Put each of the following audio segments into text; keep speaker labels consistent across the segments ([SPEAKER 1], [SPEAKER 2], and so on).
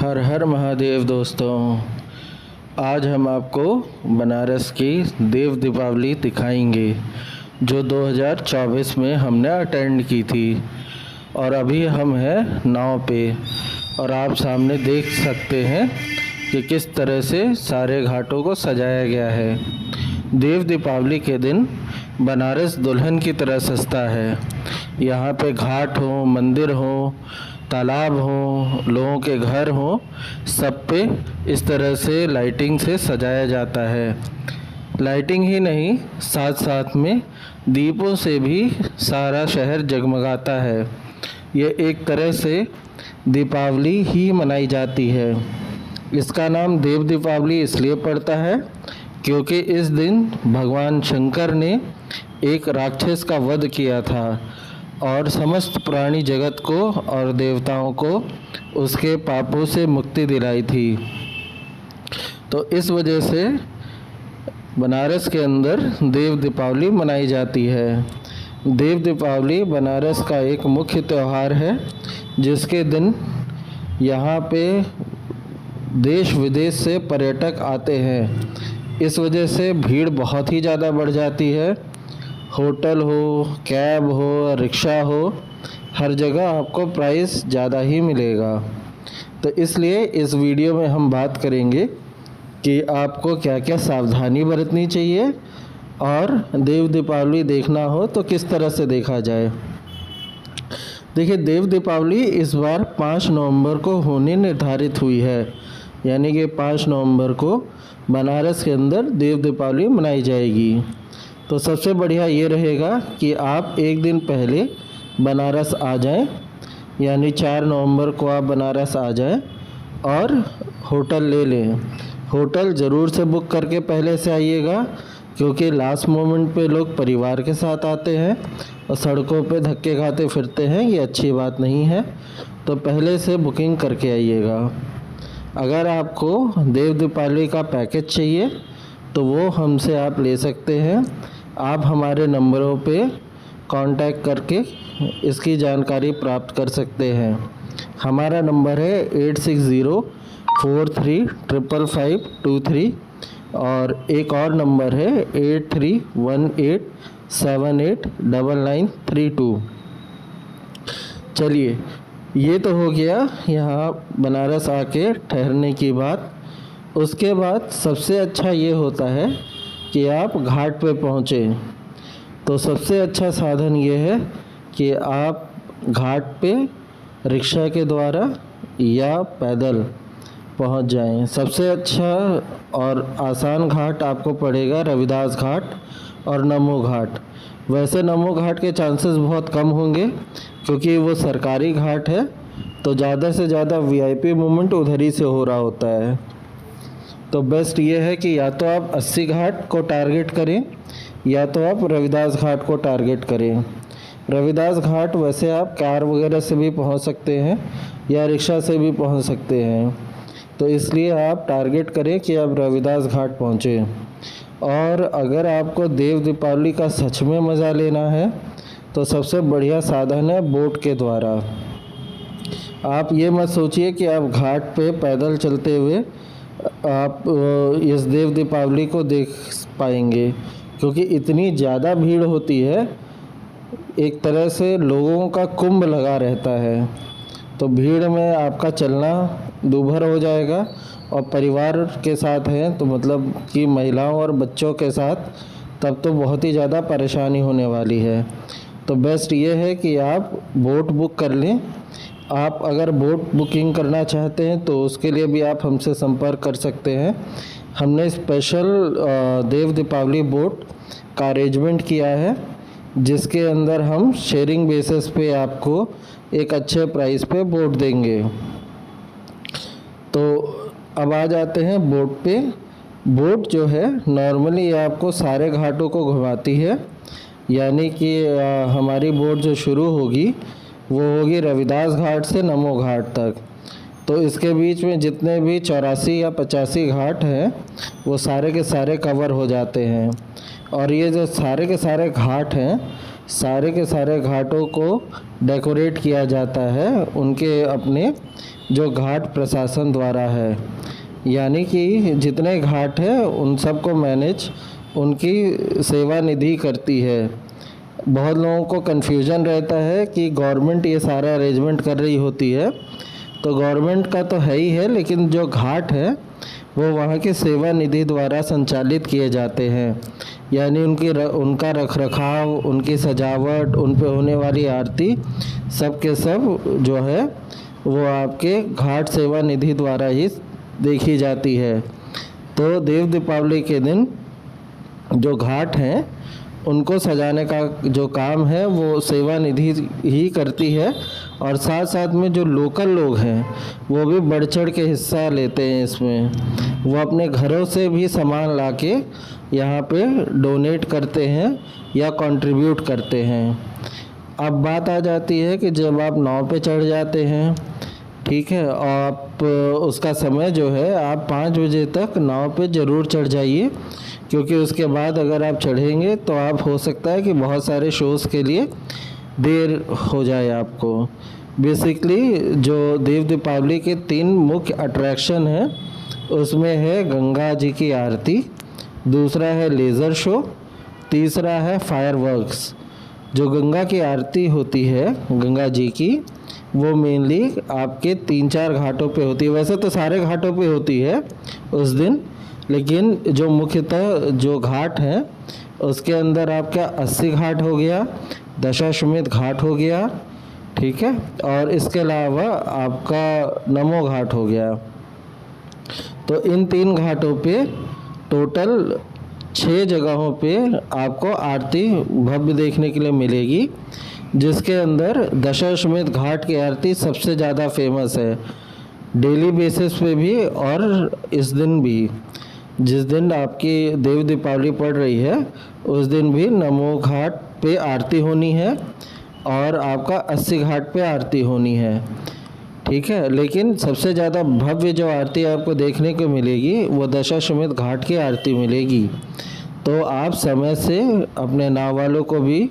[SPEAKER 1] हर हर महादेव दोस्तों। आज हम आपको बनारस की देव दीपावली दिखाएंगे जो 2024 में हमने अटेंड की थी। और अभी हम हैं नाव पे और आप सामने देख सकते हैं कि किस तरह से सारे घाटों को सजाया गया है। देव दीपावली के दिन बनारस दुल्हन की तरह सजता है। यहाँ पे घाट हो, मंदिर हो, तालाब हो, लोगों के घर हो, सब पे इस तरह से लाइटिंग से सजाया जाता है। लाइटिंग ही नहीं, साथ साथ में दीपों से भी सारा शहर जगमगाता है। ये एक तरह से दीपावली ही मनाई जाती है। इसका नाम देव दीपावली इसलिए पड़ता है क्योंकि इस दिन भगवान शंकर ने एक राक्षस का वध किया था और समस्त प्राणी जगत को और देवताओं को उसके पापों से मुक्ति दिलाई थी। तो इस वजह से बनारस के अंदर देव दीपावली मनाई जाती है। देव दीपावली बनारस का एक मुख्य त्यौहार है जिसके दिन यहाँ पे देश विदेश से पर्यटक आते हैं। इस वजह से भीड़ बहुत ही ज़्यादा बढ़ जाती है। होटल हो, कैब हो, रिक्शा हो, हर जगह आपको प्राइस ज़्यादा ही मिलेगा। तो इसलिए इस वीडियो में हम बात करेंगे कि आपको क्या क्या सावधानी बरतनी चाहिए और देव दीपावली देखना हो तो किस तरह से देखा जाए। देखिए, देव दीपावली इस बार 5 नवंबर को होने निर्धारित हुई है, यानी कि 5 नवंबर को बनारस के अंदर देव दीपावली मनाई जाएगी। तो सबसे बढ़िया ये रहेगा कि आप एक दिन पहले बनारस आ जाएं, यानी 4 नवंबर को आप बनारस आ जाएं और होटल ले लें। होटल ज़रूर से बुक करके पहले से आइएगा क्योंकि लास्ट मोमेंट पे लोग परिवार के साथ आते हैं और सड़कों पे धक्के खाते फिरते हैं, ये अच्छी बात नहीं है। तो पहले से बुकिंग करके आइएगा। अगर आपको देव दीपावली का पैकेज चाहिए तो वो हमसे आप ले सकते हैं। आप हमारे नंबरों पे कांटेक्ट करके इसकी जानकारी प्राप्त कर सकते हैं। हमारा नंबर है 8604355523 और एक और नंबर है 8318789932। चलिए, ये तो हो गया यहाँ बनारस आके ठहरने की बात। उसके बाद सबसे अच्छा ये होता है कि आप घाट पे पहुँचे। तो सबसे अच्छा साधन ये है कि आप घाट पे रिक्शा के द्वारा या पैदल पहुँच जाएं। सबसे अच्छा और आसान घाट आपको पड़ेगा रविदास घाट और नमो घाट। वैसे नमो घाट के चांसेस बहुत कम होंगे क्योंकि वो सरकारी घाट है, तो ज़्यादा से ज़्यादा वीआईपी मूवमेंट उधर ही से हो रहा होता है। तो बेस्ट ये है कि या तो आप 80 घाट को टारगेट करें या तो आप रविदास घाट को टारगेट करें। रविदास घाट वैसे आप कार वगैरह से भी पहुंच सकते हैं या रिक्शा से भी पहुंच सकते हैं, तो इसलिए आप टारगेट करें कि आप रविदास घाट पहुंचें। और अगर आपको देव दीपावली का सच में मज़ा लेना है तो सबसे बढ़िया साधन है बोट के द्वारा। आप ये मत सोचिए कि आप घाट पे पैदल चलते हुए आप इस देव दीपावली को देख पाएंगे क्योंकि इतनी ज़्यादा भीड़ होती है। एक तरह से लोगों का कुंभ लगा रहता है, तो भीड़ में आपका चलना दूभर हो जाएगा। और परिवार के साथ हैं तो मतलब कि महिलाओं और बच्चों के साथ, तब तो बहुत ही ज़्यादा परेशानी होने वाली है। तो बेस्ट ये है कि आप बोट बुक कर लें। आप अगर बोट बुकिंग करना चाहते हैं तो उसके लिए भी आप हमसे संपर्क कर सकते हैं। हमने स्पेशल देव दीपावली बोट का अरेंजमेंट किया है जिसके अंदर हम शेयरिंग बेसिस पे आपको एक अच्छे प्राइस पे बोट देंगे। तो अब आ जाते हैं बोट पे। बोट जो है नॉर्मली आपको सारे घाटों को घुमाती है, यानी कि हमारी बोट जो शुरू होगी वो होगी रविदास घाट से नमो घाट तक। तो इसके बीच में जितने भी 84 या 85 घाट हैं वो सारे के सारे कवर हो जाते हैं। और ये जो सारे के सारे घाट हैं, सारे के सारे घाटों को डेकोरेट किया जाता है उनके अपने जो घाट प्रशासन द्वारा है, यानी कि जितने घाट हैं उन सबको मैनेज उनकी सेवा निधि करती है। बहुत लोगों को कन्फ्यूजन रहता है कि गवर्नमेंट ये सारा अरेंजमेंट कर रही होती है, तो गवर्नमेंट का तो है ही है, लेकिन जो घाट है वो वहाँ की सेवा निधि द्वारा संचालित किए जाते हैं। यानी उनका रखरखाव, उनकी सजावट, उन पे होने वाली आरती, सब के सब जो है वो आपके घाट सेवा निधि द्वारा ही देखी जाती है। तो देव दीपावली के दिन जो घाट हैं उनको सजाने का जो काम है वो सेवा निधि ही करती है, और साथ साथ में जो लोकल लोग हैं वो भी बढ़ चढ़ के हिस्सा लेते हैं इसमें। वो अपने घरों से भी सामान लाके यहाँ पे डोनेट करते हैं या कंट्रीब्यूट करते हैं। अब बात आ जाती है कि जब आप नाव पे चढ़ जाते हैं, ठीक है, और आप उसका समय जो है आप 5 बजे तक नाव पे ज़रूर चढ़ जाइए, क्योंकि उसके बाद अगर आप चढ़ेंगे तो आप हो सकता है कि बहुत सारे शोज़ के लिए देर हो जाए आपको। बेसिकली जो देव दीपावली के 3 मुख्य अट्रैक्शन हैं उसमें है गंगा जी की आरती, दूसरा है लेज़र शो, तीसरा है फायरवर्क्स। जो गंगा की आरती होती है गंगा जी की, वो मेनली आपके 3-4 घाटों पे होती है। वैसे तो सारे घाटों पे होती है उस दिन, लेकिन जो मुख्यतः जो घाट हैं उसके अंदर आपका 80 घाट हो गया, दशाश्वमेध घाट हो गया, ठीक है, और इसके अलावा आपका नमो घाट हो गया। तो इन 3 घाटों पे टोटल 6 जगहों पे आपको आरती भव्य देखने के लिए मिलेगी, जिसके अंदर दशाश्वमेध घाट की आरती सबसे ज़्यादा फेमस है, डेली बेसिस पे भी और इस दिन भी। जिस दिन आपकी देव दीपावली पड़ रही है उस दिन भी नमो घाट पे आरती होनी है और आपका 80 घाट पे आरती होनी है, ठीक है। लेकिन सबसे ज़्यादा भव्य जो आरती आपको देखने को मिलेगी वो दशाश्वमेध घाट की आरती मिलेगी। तो आप समय से अपने नाव वालों को भी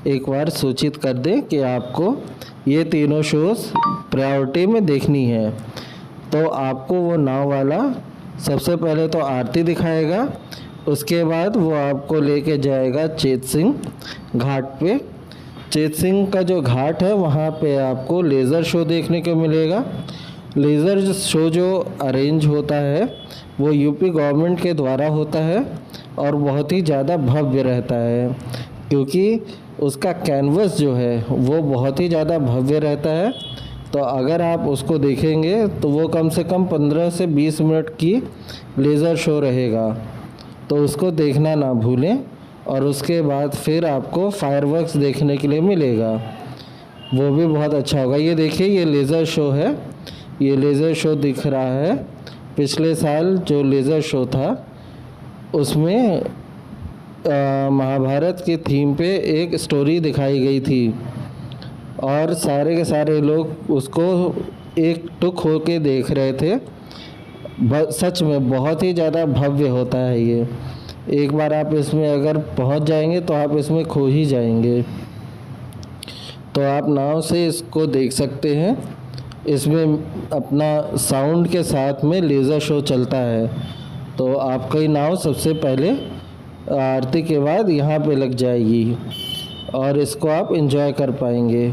[SPEAKER 1] एक बार सूचित कर दें कि आपको ये तीनों शोज़ प्रायोरिटी में देखनी है। तो आपको वो नाव वाला सबसे पहले तो आरती दिखाएगा, उसके बाद वो आपको लेके जाएगा चेत सिंह घाट पे। चेत सिंह का जो घाट है वहाँ पे आपको लेज़र शो देखने को मिलेगा। लेज़र शो जो अरेंज होता है वो यूपी गवर्नमेंट के द्वारा होता है और बहुत ही ज़्यादा भव्य रहता है, क्योंकि उसका कैनवस जो है वो बहुत ही ज़्यादा भव्य रहता है। तो अगर आप उसको देखेंगे तो वो कम से कम 15 से 20 मिनट की लेज़र शो रहेगा, तो उसको देखना ना भूलें। और उसके बाद फिर आपको फायरवर्क्स देखने के लिए मिलेगा, वो भी बहुत अच्छा होगा। ये देखिए, ये लेज़र शो है, ये लेज़र शो दिख रहा है। पिछले साल जो लेज़र शो था उसमें महाभारत के थीम पे एक स्टोरी दिखाई गई थी और सारे के सारे लोग उसको एक टुक होके देख रहे थे। सच में बहुत ही ज़्यादा भव्य होता है ये। एक बार आप इसमें अगर पहुंच जाएंगे तो आप इसमें खो ही जाएंगे। तो आप नाव से इसको देख सकते हैं। इसमें अपना साउंड के साथ में लेज़र शो चलता है, तो आपकी नाव सबसे पहले आरती के बाद यहाँ पे लग जाएगी और इसको आप एंजॉय कर पाएंगे।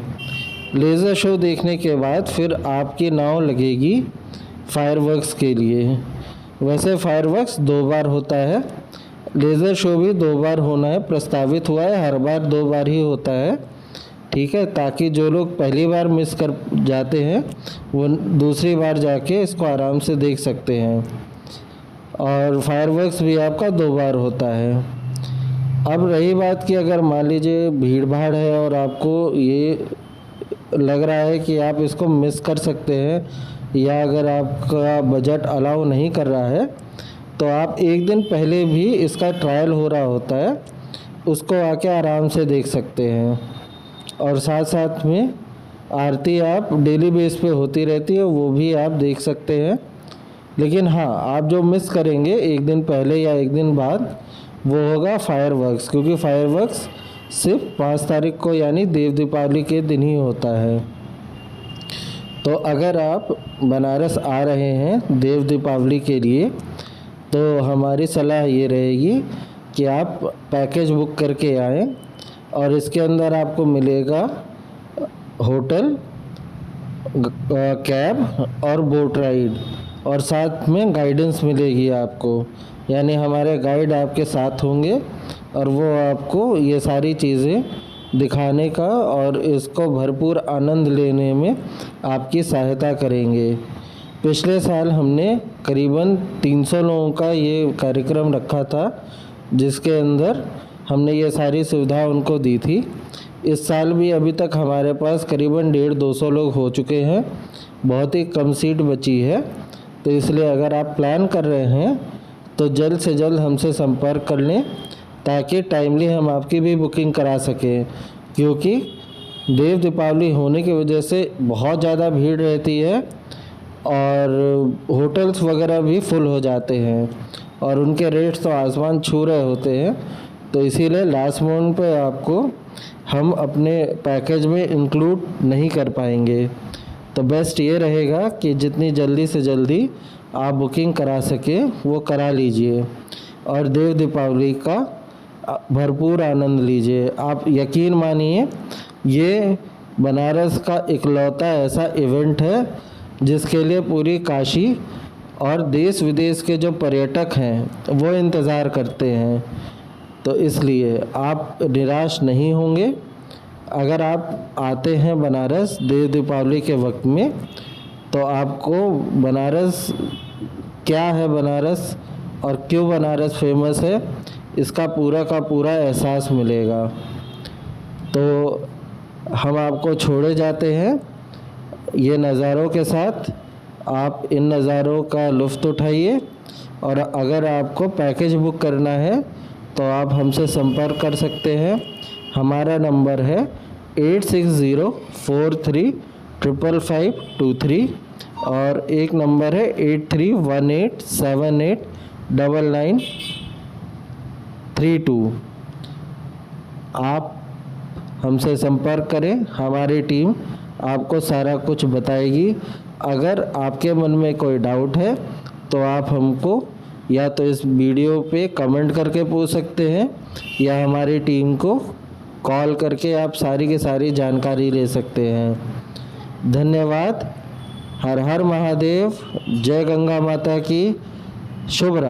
[SPEAKER 1] लेज़र शो देखने के बाद फिर आपकी नाव लगेगी फायरवर्क्स के लिए। वैसे फायरवर्क्स 2 बार होता है, लेज़र शो भी 2 बार होना है, प्रस्तावित हुआ है, हर बार 2 बार ही होता है, ठीक है, ताकि जो लोग पहली बार मिस कर जाते हैं वो दूसरी बार जाके इसको आराम से देख सकते हैं। और फायरवर्क्स भी आपका 2 बार होता है। अब रही बात कि अगर मान लीजिए भीड़ भाड़ है और आपको ये लग रहा है कि आप इसको मिस कर सकते हैं, या अगर आपका बजट अलाउ नहीं कर रहा है, तो आप एक दिन पहले भी इसका ट्रायल हो रहा होता है, उसको आके आराम से देख सकते हैं। और साथ साथ में आरती आप डेली बेस पे होती रहती है, वो भी आप देख सकते हैं। लेकिन हाँ, आप जो मिस करेंगे एक दिन पहले या एक दिन बाद, वो होगा फायरवर्क्स, क्योंकि फायरवर्क्स सिर्फ 5 तारीख को यानी देव दीपावली के दिन ही होता है। तो अगर आप बनारस आ रहे हैं देव दीपावली के लिए तो हमारी सलाह ये रहेगी कि आप पैकेज बुक करके आएँ और इसके अंदर आपको मिलेगा होटल, कैब और बोट राइड और साथ में गाइडेंस मिलेगी आपको, यानी हमारे गाइड आपके साथ होंगे और वो आपको ये सारी चीज़ें दिखाने का और इसको भरपूर आनंद लेने में आपकी सहायता करेंगे। पिछले साल हमने करीबन 300 लोगों का ये कार्यक्रम रखा था जिसके अंदर हमने ये सारी सुविधा उनको दी थी। इस साल भी अभी तक हमारे पास करीबन 150-200 लोग हो चुके हैं, बहुत ही कम सीट बची है। तो इसलिए अगर आप प्लान कर रहे हैं तो जल्द से जल्द हमसे संपर्क कर लें ताकि टाइमली हम आपकी भी बुकिंग करा सकें, क्योंकि देव दीपावली होने की वजह से बहुत ज़्यादा भीड़ रहती है और होटल्स वगैरह भी फुल हो जाते हैं और उनके रेट्स तो आसमान छू रहे होते हैं। तो इसीलिए लास्ट मोमेंट पे आपको हम अपने पैकेज में इंक्लूड नहीं कर पाएंगे। तो बेस्ट ये रहेगा कि जितनी जल्दी से जल्दी आप बुकिंग करा सकें वो करा लीजिए और देव दीपावली का भरपूर आनंद लीजिए। आप यकीन मानिए ये बनारस का इकलौता ऐसा इवेंट है जिसके लिए पूरी काशी और देश विदेश के जो पर्यटक हैं वो इंतज़ार करते हैं। तो इसलिए आप निराश नहीं होंगे। अगर आप आते हैं बनारस देव दीपावली के वक्त में तो आपको बनारस क्या है, बनारस और क्यों बनारस फेमस है, इसका पूरा का पूरा एहसास मिलेगा। तो हम आपको छोड़े जाते हैं ये नज़ारों के साथ। आप इन नज़ारों का लुत्फ़ उठाइए और अगर आपको पैकेज बुक करना है तो आप हमसे संपर्क कर सकते हैं। हमारा नंबर है 8604355523 और एक नंबर है 8318789932। आप हमसे संपर्क करें, हमारी टीम आपको सारा कुछ बताएगी। अगर आपके मन में कोई डाउट है तो आप हमको या तो इस वीडियो पे कमेंट करके पूछ सकते हैं या हमारी टीम को कॉल करके आप सारी की सारी जानकारी ले सकते हैं। धन्यवाद। हर हर महादेव। जय गंगा माता की। शुभ रात्रि।